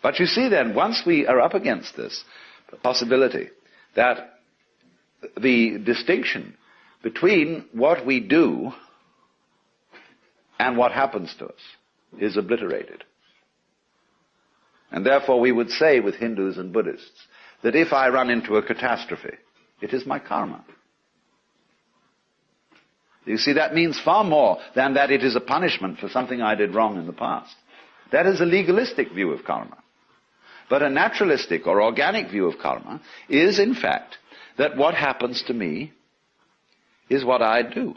But you see then, once we are up against this possibility that the distinction between what we do and what happens to us is obliterated. And therefore we would say with Hindus and Buddhists that if I run into a catastrophe, it is my karma. You see, that means far more than that it is a punishment for something I did wrong in the past. That is a legalistic view of karma. But a naturalistic or organic view of karma is, in fact, that what happens to me is what I do.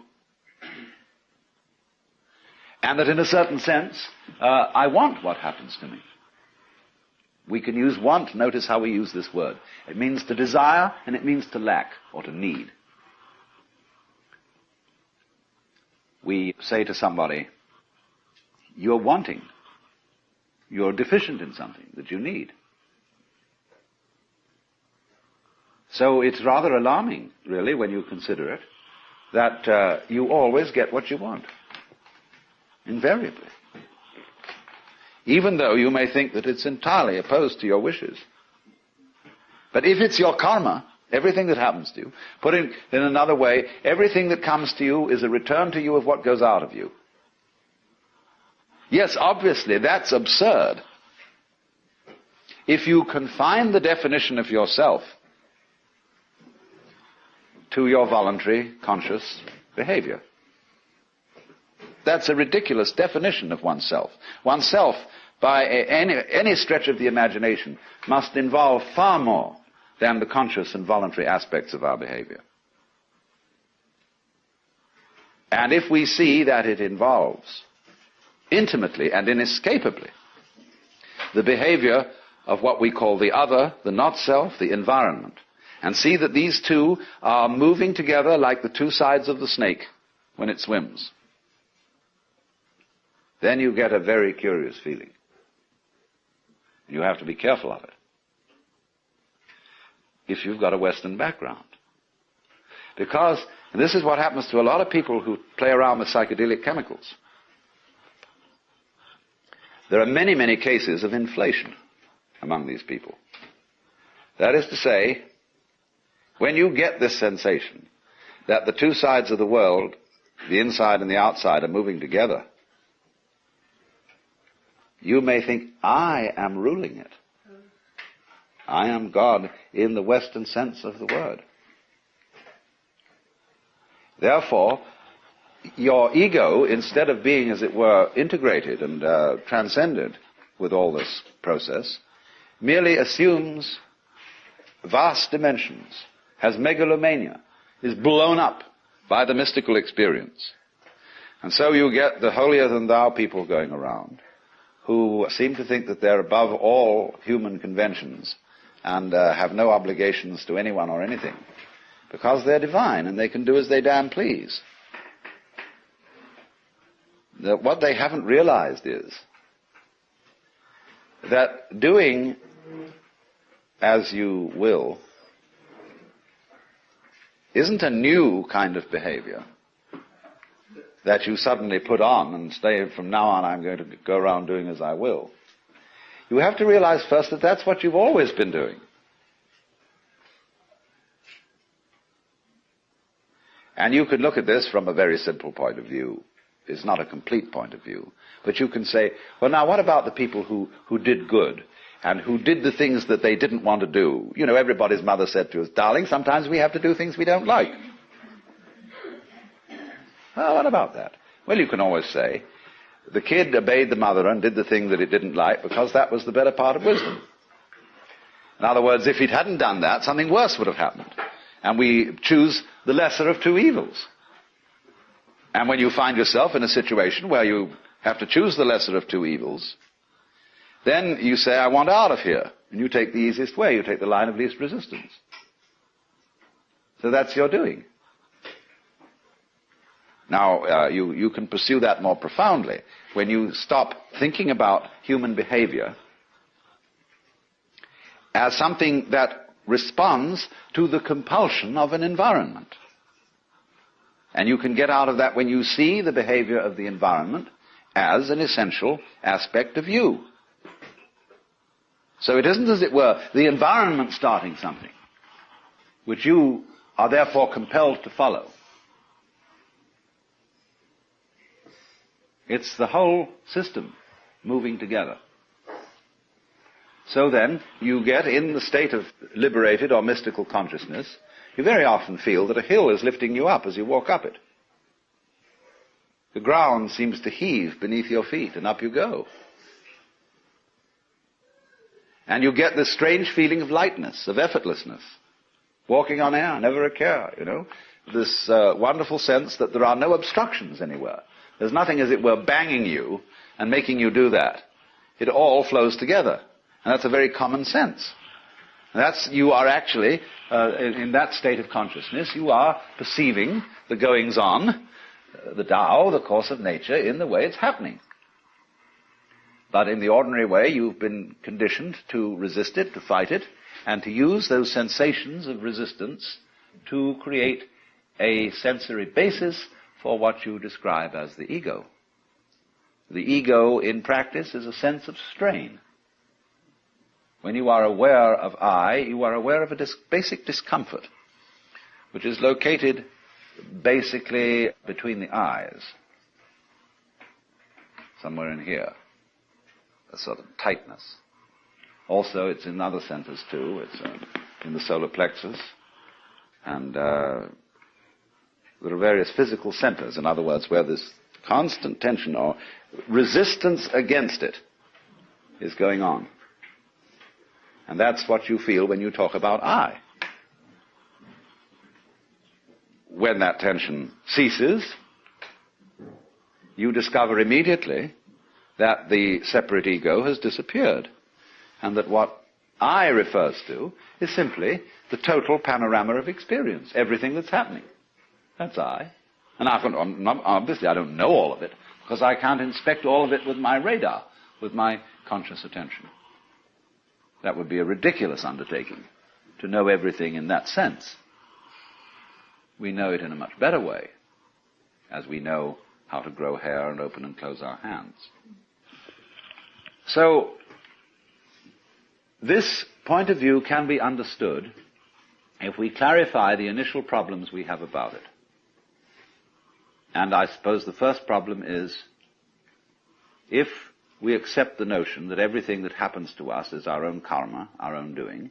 And that in a certain sense, I want what happens to me. We can use want, notice how we use this word. It means to desire and it means to lack or to need. We say to somebody, you're wanting, you're deficient in something that you need. So it's rather alarming, really, when you consider it, that you always get what you want, invariably. Even though you may think that it's entirely opposed to your wishes. But if it's your karma, everything that happens to you, put it in another way, everything that comes to you is a return to you of what goes out of you. Yes, obviously, that's absurd. If you confine the definition of yourself to your voluntary, conscious behavior. That's a ridiculous definition of oneself. Oneself, by any stretch of the imagination, must involve far more than the conscious and voluntary aspects of our behavior. And if we see that it involves intimately and inescapably the behavior of what we call the other, the not-self, the environment, and see that these two are moving together like the two sides of the snake when it swims, then you get a very curious feeling. You have to be careful of it if you've got a Western background. Because, and this is what happens to a lot of people who play around with psychedelic chemicals, there are many, many cases of inflation among these people. That is to say, when you get this sensation that the two sides of the world, the inside and the outside, are moving together, you may think, I am ruling it. I am God in the Western sense of the word. Therefore, your ego, instead of being, as it were, integrated and transcended with all this process, merely assumes vast dimensions, has megalomania, is blown up by the mystical experience. And so you get the holier-than-thou people going around who seem to think that they're above all human conventions and have no obligations to anyone or anything because they're divine and they can do as they damn please. What they haven't realized is that doing as you will isn't a new kind of behavior that you suddenly put on and say, from now on I'm going to go around doing as I will. You have to realize first that that's what you've always been doing. And you could look at this from a very simple point of view. It's not a complete point of view. But you can say, well, now what about the people who did good and who did the things that they didn't want to do? You know, everybody's mother said to us, darling, sometimes we have to do things we don't like. Well, what about that? Well, you can always say, the kid obeyed the mother and did the thing that it didn't like because that was the better part of wisdom. In other words, if it hadn't done that, something worse would have happened. And we choose the lesser of two evils. And when you find yourself in a situation where you have to choose the lesser of two evils, then you say, I want out of here. And you take the easiest way. You take the line of least resistance. So that's your doing. Now, you can pursue that more profoundly when you stop thinking about human behavior as something that responds to the compulsion of an environment. And you can get out of that when you see the behavior of the environment as an essential aspect of you. So it isn't, as it were, the environment starting something, which you are therefore compelled to follow. It's the whole system moving together. So then, you get in the state of liberated or mystical consciousness, you very often feel that a hill is lifting you up as you walk up it. The ground seems to heave beneath your feet, and up you go. And you get this strange feeling of lightness, of effortlessness. Walking on air, never a care, This wonderful sense that there are no obstructions anywhere. There's nothing, as it were, banging you and making you do that. It all flows together. And that's a very common sense. And you are actually, in that state of consciousness, you are perceiving the goings-on, the Tao, the course of nature, in the way it's happening. But in the ordinary way, you've been conditioned to resist it, to fight it, and to use those sensations of resistance to create a sensory basis for what you describe as the ego. The ego, in practice, is a sense of strain. When you are aware of I, you are aware of a basic discomfort, which is located basically between the eyes, somewhere in here, a sort of tightness. Also, it's in other centers too. It's in the solar plexus, and there are various physical centers, in other words, where this constant tension or resistance against it is going on. And that's what you feel when you talk about I. When that tension ceases, you discover immediately that the separate ego has disappeared, and that what I refers to is simply the total panorama of experience, everything that's happening. That's I. And obviously I don't know all of it, because I can't inspect all of it with my radar, with my conscious attention. That would be a ridiculous undertaking, to know everything in that sense. We know it in a much better way, as we know how to grow hair and open and close our hands. So, this point of view can be understood if we clarify the initial problems we have about it. And I suppose the first problem is, if we accept the notion that everything that happens to us is our own karma, our own doing,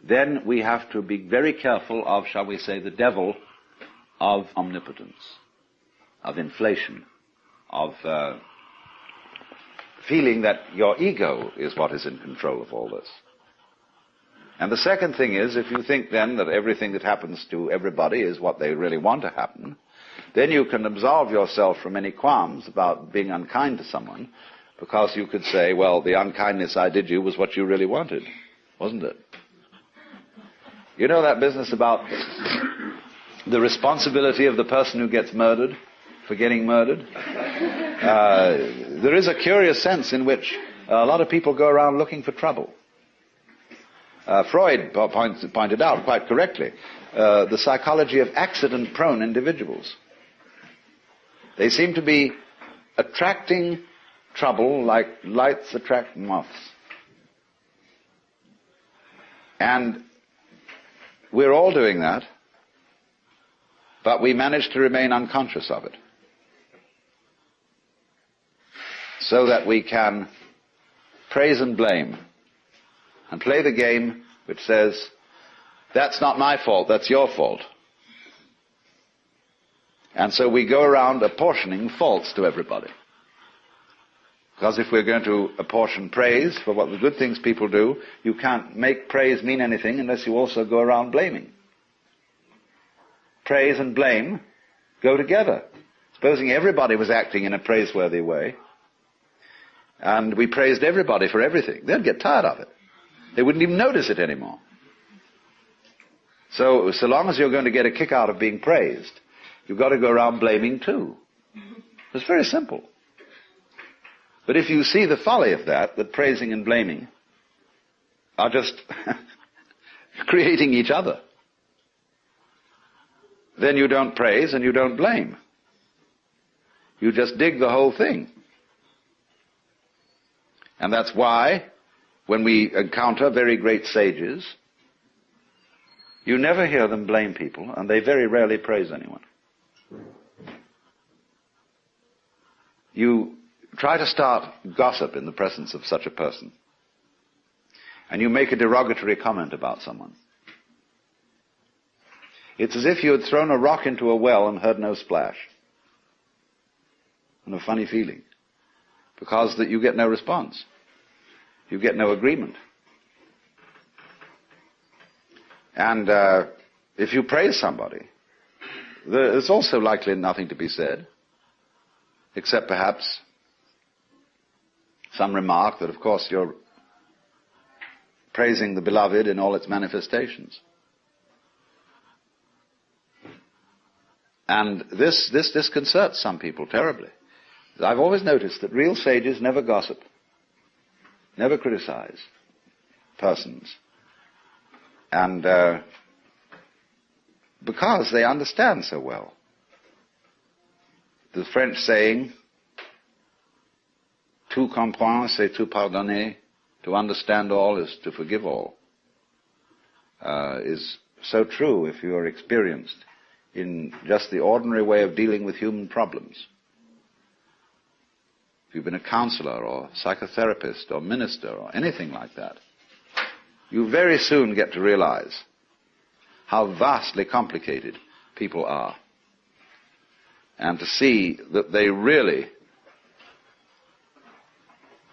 then we have to be very careful of, shall we say, the devil of omnipotence, of inflation, of feeling that your ego is what is in control of all this. And the second thing is, if you think then that everything that happens to everybody is what they really want to happen, then you can absolve yourself from any qualms about being unkind to someone, because you could say, well, the unkindness I did you was what you really wanted, wasn't it? You know that business about the responsibility of the person who gets murdered for getting murdered? There is a curious sense in which a lot of people go around looking for trouble. Freud pointed out quite correctly the psychology of accident-prone individuals. They seem to be attracting trouble like lights attract moths. And we're all doing that, but we manage to remain unconscious of it, so that we can praise and blame and play the game which says, that's not my fault, that's your fault. And so we go around apportioning faults to everybody. Because if we're going to apportion praise for what the good things people do, you can't make praise mean anything unless you also go around blaming. Praise and blame go together. Supposing everybody was acting in a praiseworthy way, and we praised everybody for everything, they'd get tired of it. They wouldn't even notice it anymore. So long as you're going to get a kick out of being praised, you've got to go around blaming too. It's very simple. But if you see the folly of that praising and blaming are just creating each other, then you don't praise and you don't blame. You just dig the whole thing. And that's why when we encounter very great sages, you never hear them blame people, and they very rarely praise anyone. You try to start gossip in the presence of such a person, and you make a derogatory comment about someone. It's as if you had thrown a rock into a well and heard no splash. And a funny feeling, because that you get no response. You get no agreement. And if you praise somebody, there's also likely nothing to be said, except perhaps some remark that, of course, you're praising the beloved in all its manifestations. And this disconcerts some people terribly. I've always noticed that real sages never gossip, never criticize persons. And because they understand so well. The French saying, tout comprendre, c'est tout pardonner, to understand all is to forgive all, is so true if you are experienced in just the ordinary way of dealing with human problems. If you've been a counselor or psychotherapist or minister or anything like that, you very soon get to realize how vastly complicated people are, and to see that they really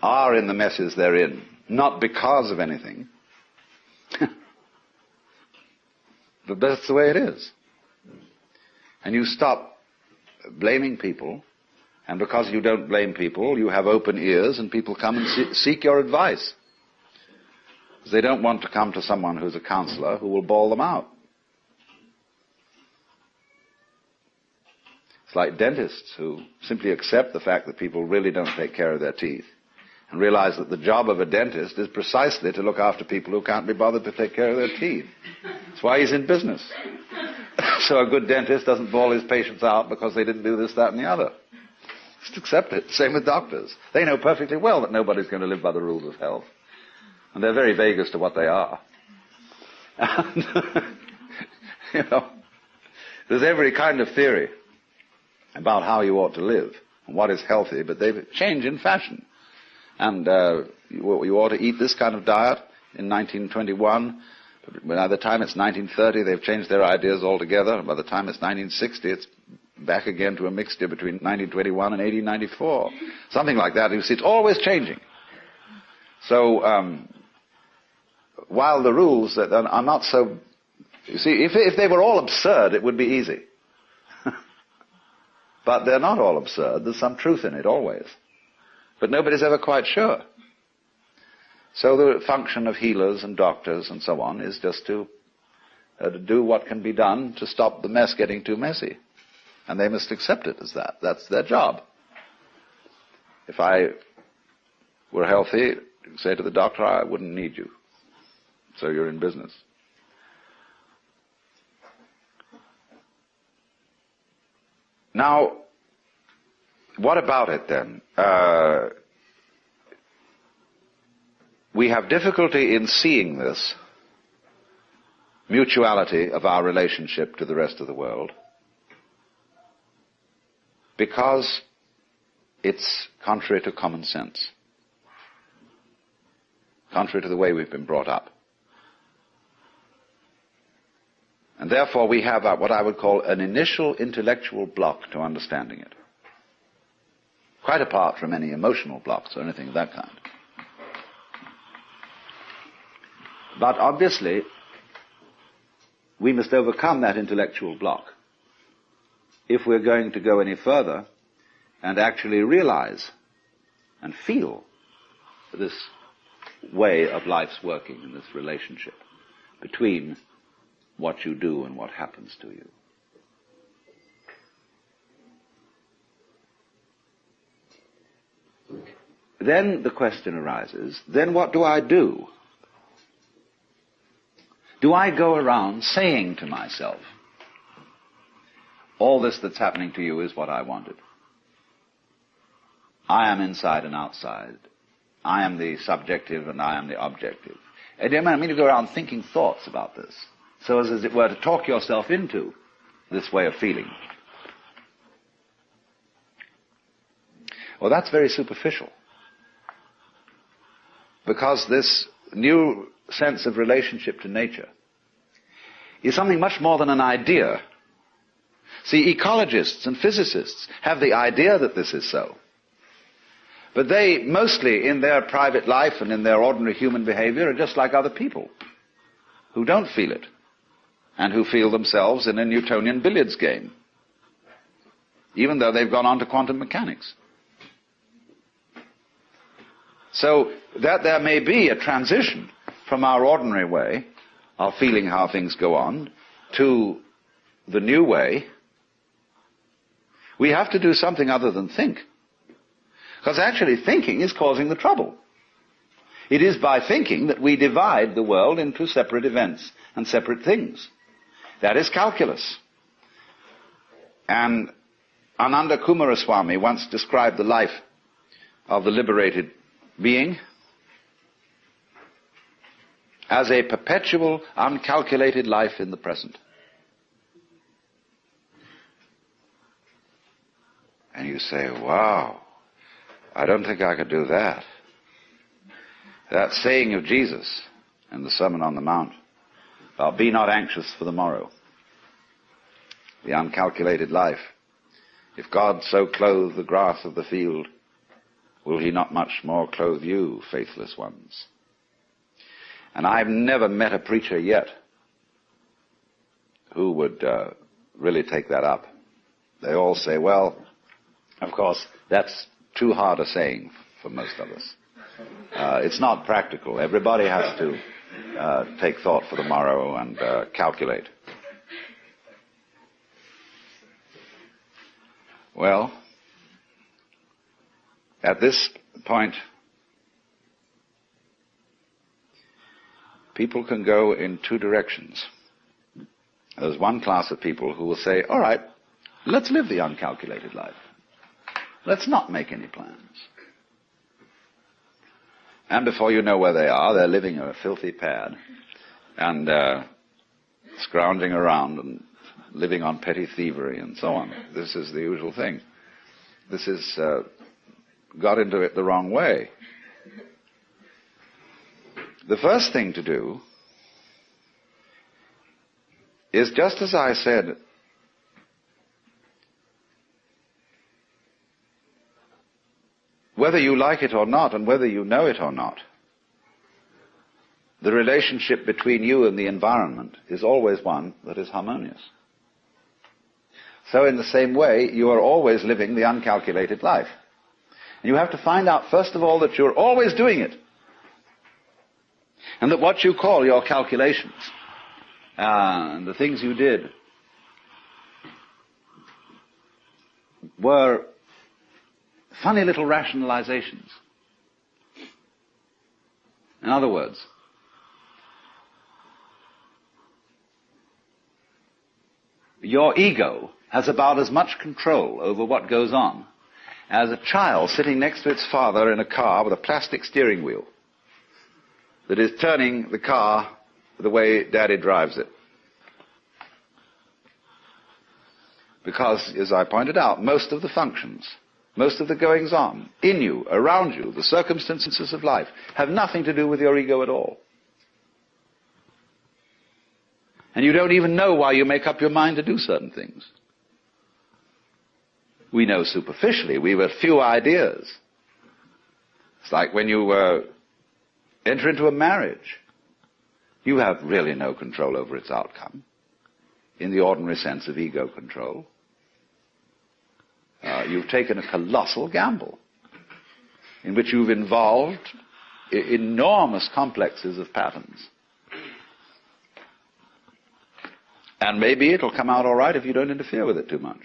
are in the messes they're in, not because of anything, but that's the way it is. And you stop blaming people, and because you don't blame people, you have open ears, and people come and seek your advice. Because they don't want to come to someone who's a counselor who will bawl them out. It's like dentists who simply accept the fact that people really don't take care of their teeth, and realize that the job of a dentist is precisely to look after people who can't be bothered to take care of their teeth. That's why he's in business. So a good dentist doesn't bawl his patients out because they didn't do this, that, and the other. Just accept it. Same with doctors. They know perfectly well that nobody's going to live by the rules of health. And they're very vague as to what they are. And, there's every kind of theory about how you ought to live and what is healthy, but they change in fashion. And you ought to eat this kind of diet in 1921. But by the time it's 1930, they've changed their ideas altogether. And by the time it's 1960, it's back again to a mixture between 1921 and 1894. Something like that. You see, it's always changing. So while the rules are not so... You see, if they were all absurd, it would be easy. But they're not all absurd. There's some truth in it, always. But nobody's ever quite sure. So the function of healers and doctors and so on is just to do what can be done to stop the mess getting too messy. And they must accept it as that. That's their job. If I were healthy, say to the doctor, I wouldn't need you. So you're in business. Now, what about it then? We have difficulty in seeing this mutuality of our relationship to the rest of the world because it's contrary to common sense, contrary to the way we've been brought up. And therefore we have what I would call an initial intellectual block to understanding it, quite apart from any emotional blocks or anything of that kind. But obviously, we must overcome that intellectual block if we're going to go any further and actually realize and feel this way of life's working in this relationship between what you do and what happens to you. Then the question arises, then what do I do? Do I go around saying to myself, all this that's happening to you is what I wanted. I am inside and outside. I am the subjective and I am the objective. And I mean to go around thinking thoughts about this, so as it were to talk yourself into this way of feeling. Well, that's very superficial. Because this new sense of relationship to nature is something much more than an idea. See, ecologists and physicists have the idea that this is so. But they, mostly in their private life and in their ordinary human behavior, are just like other people who don't feel it and who feel themselves in a Newtonian billiards game, even though they've gone on to quantum mechanics. So that there may be a transition from our ordinary way of feeling how things go on to the new way, we have to do something other than think. Because actually thinking is causing the trouble. It is by thinking that we divide the world into separate events and separate things. That is calculus. And Ananda Kumaraswamy once described the life of the liberated being as a perpetual, uncalculated life in the present. And you say, wow, I don't think I could do that. That saying of Jesus in the Sermon on the Mount, be not anxious for the morrow, the uncalculated life. If God so clothe the grass of the field, will he not much more clothe you, faithless ones? And I've never met a preacher yet who would really take that up. They all say, well, of course, that's too hard a saying for most of us. It's not practical. Everybody has to take thought for the morrow and calculate. Well, at this point, people can go in two directions. There's one class of people who will say, all right, let's live the uncalculated life. Let's not make any plans. And before you know where they are, they're living a filthy pad and scrounging around and living on petty thievery and so on. This is the usual thing. This is got into it the wrong way. The first thing to do is, just as I said, whether you like it or not, and whether you know it or not, the relationship between you and the environment is always one that is harmonious. So in the same way, you are always living the uncalculated life. And you have to find out, first of all, that you're always doing it. And that what you call your calculations, and the things you did, were funny little rationalizations. In other words, your ego has about as much control over what goes on as a child sitting next to its father in a car with a plastic steering wheel that is turning the car the way Daddy drives it. Because, as I pointed out, most of the functions, most of the goings-on in you, around you, the circumstances of life, have nothing to do with your ego at all. And you don't even know why you make up your mind to do certain things. We know superficially. We have few ideas. It's like when you enter into a marriage. You have really no control over its outcome in the ordinary sense of ego control. You've taken a colossal gamble in which you've involved enormous complexes of patterns. And maybe it'll come out all right if you don't interfere with it too much.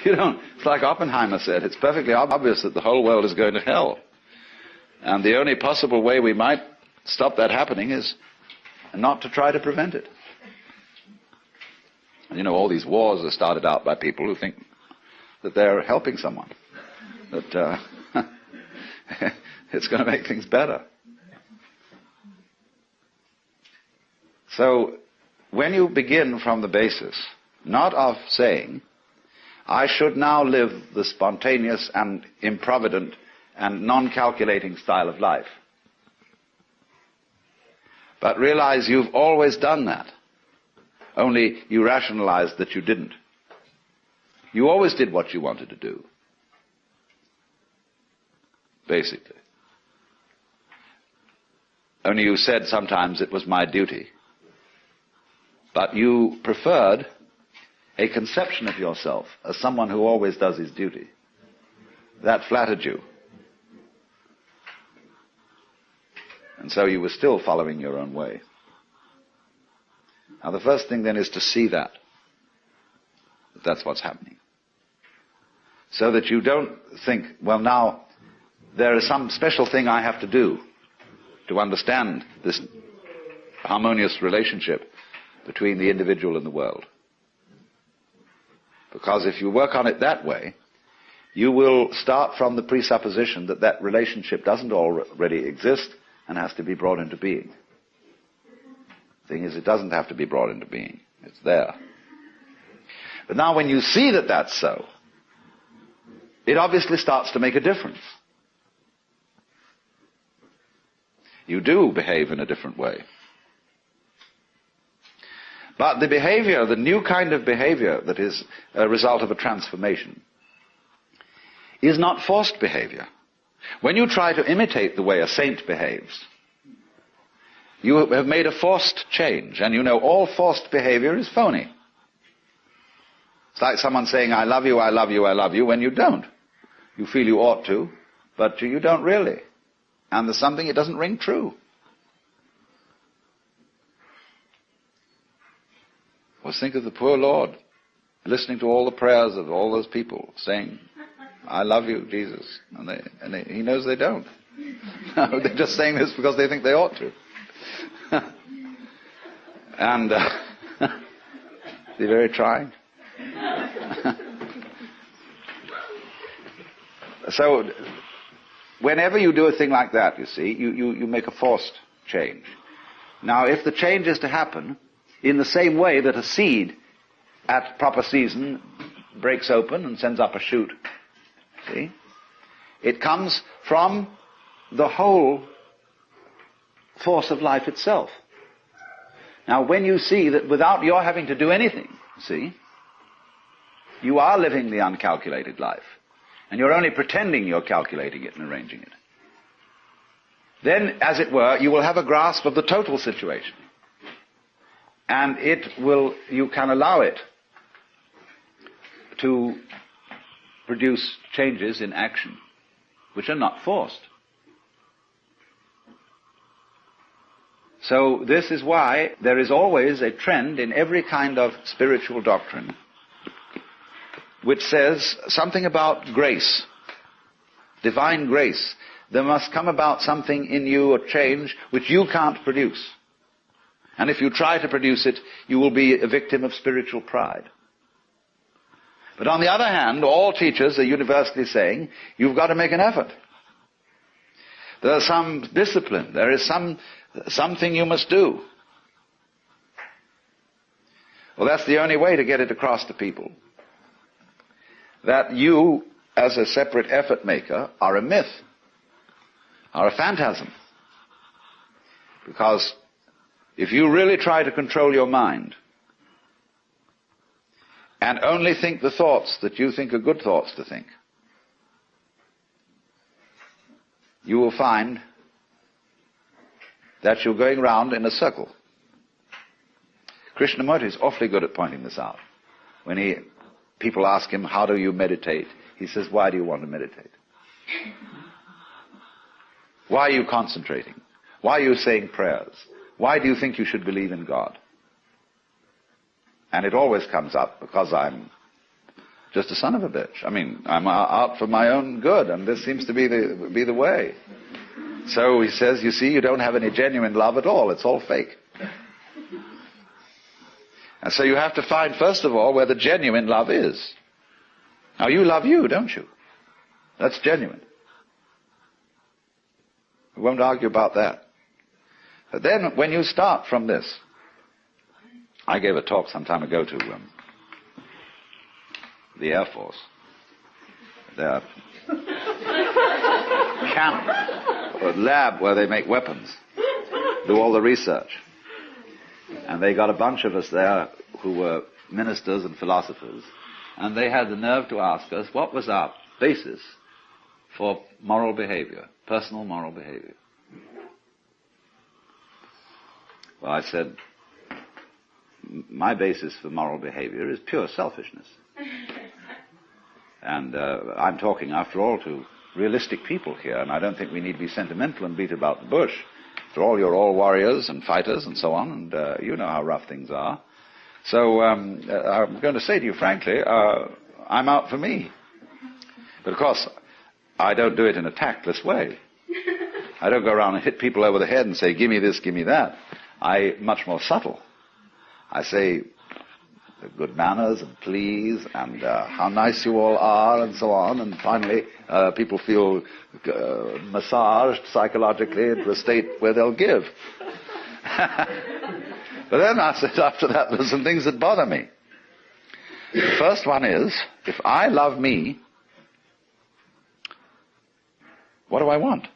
You don't. It's like Oppenheimer said, it's perfectly obvious that the whole world is going to hell. And the only possible way we might stop that happening is not to try to prevent it. And you know, all these wars are started out by people who think that they're helping someone. that it's going to make things better. So, when you begin from the basis, not of saying, I should now live the spontaneous and improvident and non-calculating style of life, but realize you've always done that, only you rationalized that you didn't. You always did what you wanted to do, basically. Only you said sometimes it was my duty. But you preferred a conception of yourself as someone who always does his duty. That flattered you. And so you were still following your own way. Now the first thing then is to see that that's what's happening. So that you don't think, well, now there is some special thing I have to do to understand this harmonious relationship between the individual and the world. Because if you work on it that way, you will start from the presupposition that that relationship doesn't already exist and has to be brought into being. The thing is, it doesn't have to be brought into being. It's there. But now when you see that that's so, it obviously starts to make a difference. You do behave in a different way. But the behavior, the new kind of behavior that is a result of a transformation, is not forced behavior. When you try to imitate the way a saint behaves, you have made a forced change, and you know all forced behavior is phony. It's like someone saying, I love you, I love you, I love you, when you don't. You feel you ought to, but you don't really. And there's something, it doesn't ring true. Well, think of the poor Lord listening to all the prayers of all those people saying, I love you, Jesus. And he knows they don't. No, they're just saying this because they think they ought to. And they're very trying. So, whenever you do a thing like that, you see, you make a forced change. Now, if the change is to happen in the same way that a seed at proper season breaks open and sends up a shoot, see, it comes from the whole force of life itself. Now, when you see that without your having to do anything, see, you are living the uncalculated life, and you're only pretending you're calculating it and arranging it, then, as it were, you will have a grasp of the total situation. And you can allow it to produce changes in action, which are not forced. So this is why there is always a trend in every kind of spiritual doctrine which says something about grace, divine grace. There must come about something in you, a change, which you can't produce. And if you try to produce it, you will be a victim of spiritual pride. But on the other hand, all teachers are universally saying, you've got to make an effort. There's some discipline. There is something you must do. Well, that's the only way to get it across to people. That you, as a separate effort maker, are a myth, are a phantasm. Because if you really try to control your mind and only think the thoughts that you think are good thoughts to think, you will find that you're going round in a circle. Krishnamurti is awfully good at pointing this out. When people ask him, how do you meditate? He says, why do you want to meditate? Why are you concentrating? Why are you saying prayers? Why do you think you should believe in God? And it always comes up because I'm just a son of a bitch. I mean, I'm out for my own good, and this seems to be the way. So he says, you see, you don't have any genuine love at all. It's all fake. And so you have to find, first of all, where the genuine love is. Now, you love you, don't you? That's genuine. We won't argue about that. But then, when you start from this, I gave a talk some time ago to the Air Force. Their camp, or lab where they make weapons, do all the research. And they got a bunch of us there who were ministers and philosophers, and they had the nerve to ask us what was our basis for moral behavior, personal moral behavior. Well, I said, my basis for moral behavior is pure selfishness. And I'm talking, after all, to realistic people here, and I don't think we need to be sentimental and beat about the bush. After all, you're all warriors and fighters and so on, and you know how rough things are. So I'm going to say to you frankly, I'm out for me. But of course, I don't do it in a tactless way. I don't go around and hit people over the head and say, give me this, give me that. I'm much more subtle. I say, good manners and please and how nice you all are and so on, and finally people feel massaged psychologically into a state where they'll give. But then I said after that there's some things that bother me. The first one is, if I love me, what do I want?